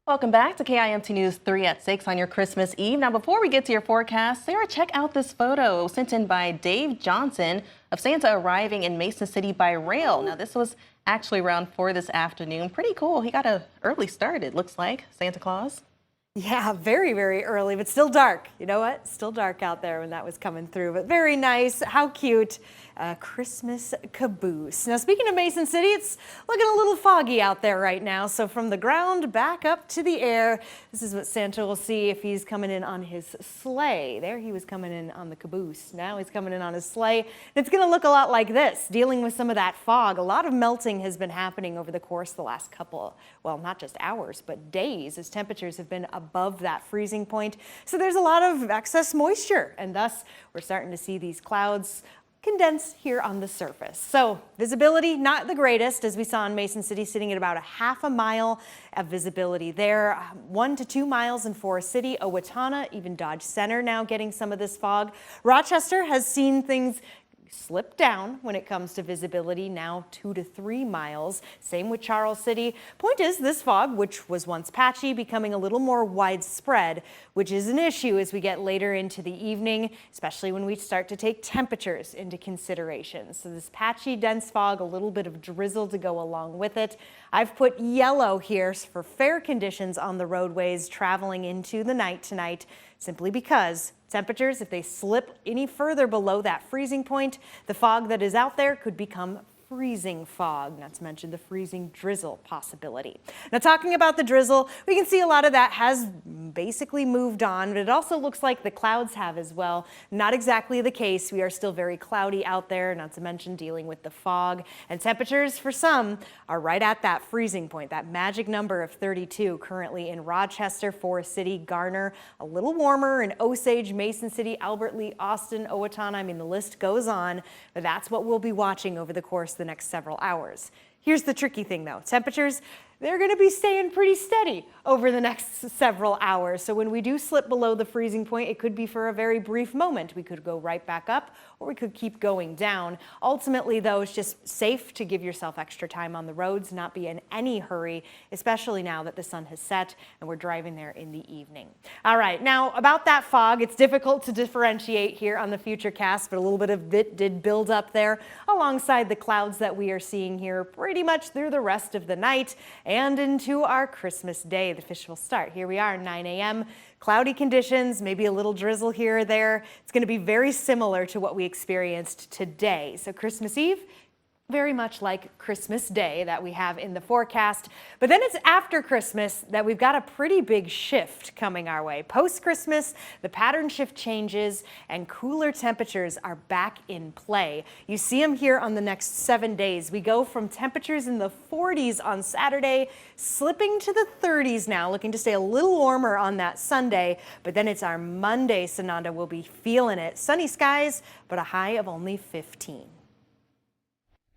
Welcome back to KIMT News 3 at 6 on your Christmas Eve. Now, before we get to your forecast, Sarah, check out this photo sent in by Dave Johnson of Santa arriving in Mason City by rail. Now, this was actually around 4 this afternoon. Pretty cool. He got an early start, it looks like, Santa Claus. Yeah, very, very early, but still dark. You know what? Still dark out there when that was coming through, but very nice. How cute. Christmas caboose. Now, speaking of Mason City, it's looking a little foggy out there right now. So from the ground back up to the air, this is what Santa will see if he's coming in on his sleigh. There he was coming in on the caboose. Now he's coming in on his sleigh. And it's going to look a lot like this, dealing with some of that fog. A lot of melting has been happening over the course of the last couple, well, not just hours, but days, as temperatures have been above that freezing point. So there's a lot of excess moisture, and thus we're starting to see these clouds condense here on the surface. So visibility not the greatest, as we saw in Mason City, sitting at about a half a mile of visibility there. 1 to 2 miles in Forest City, Owatonna, even Dodge Center now getting some of this fog. Rochester has seen things slip down when it comes to visibility, now 2 to 3 miles. Same with Charles City. Point is, this fog, which was once patchy, becoming a little more widespread, which is an issue as we get later into the evening, especially when we start to take temperatures into consideration. So this patchy, dense fog, a little bit of drizzle to go along with it. I've put yellow here for fair conditions on the roadways traveling into the night tonight, simply because temperatures, if they slip any further below that freezing point, the fog that is out there could become freezing fog, not to mention the freezing drizzle possibility. Now, talking about the drizzle, we can see a lot of that has basically moved on, but it also looks like the clouds have as well. Not exactly the case. We are still very cloudy out there, not to mention dealing with the fog, and temperatures for some are right at that freezing point, that magic number of 32 currently in Rochester, Forest City, Garner, a little warmer in Osage, Mason City, Albert Lea, Austin, Owatonna. I mean, the list goes on, but that's what we'll be watching over the course of the next several hours. Here's the tricky thing though, temperatures, they're going to be staying pretty steady over the next several hours. So when we do slip below the freezing point, it could be for a very brief moment. We could go right back up, or we could keep going down. Ultimately though, it's just safe to give yourself extra time on the roads, not be in any hurry, especially now that the sun has set and we're driving there in the evening. All right, now about that fog, it's difficult to differentiate here on the Futurecast, but a little bit of it did build up there alongside the clouds that we are seeing here pretty much through the rest of the night and into our Christmas Day. The official start. Here we are, 9 a.m. Cloudy conditions, maybe a little drizzle here or there. It's going to be very similar to what we experienced today. So Christmas Eve, very much like Christmas Day that we have in the forecast. But then it's after Christmas that we've got a pretty big shift coming our way. Post-Christmas, the pattern shift changes and cooler temperatures are back in play. You see them here on the next 7 days. We go from temperatures in the 40s on Saturday, slipping to the 30s now, looking to stay a little warmer on that Sunday. But then it's our Monday, Sananda will be feeling it. Sunny skies, but a high of only 15.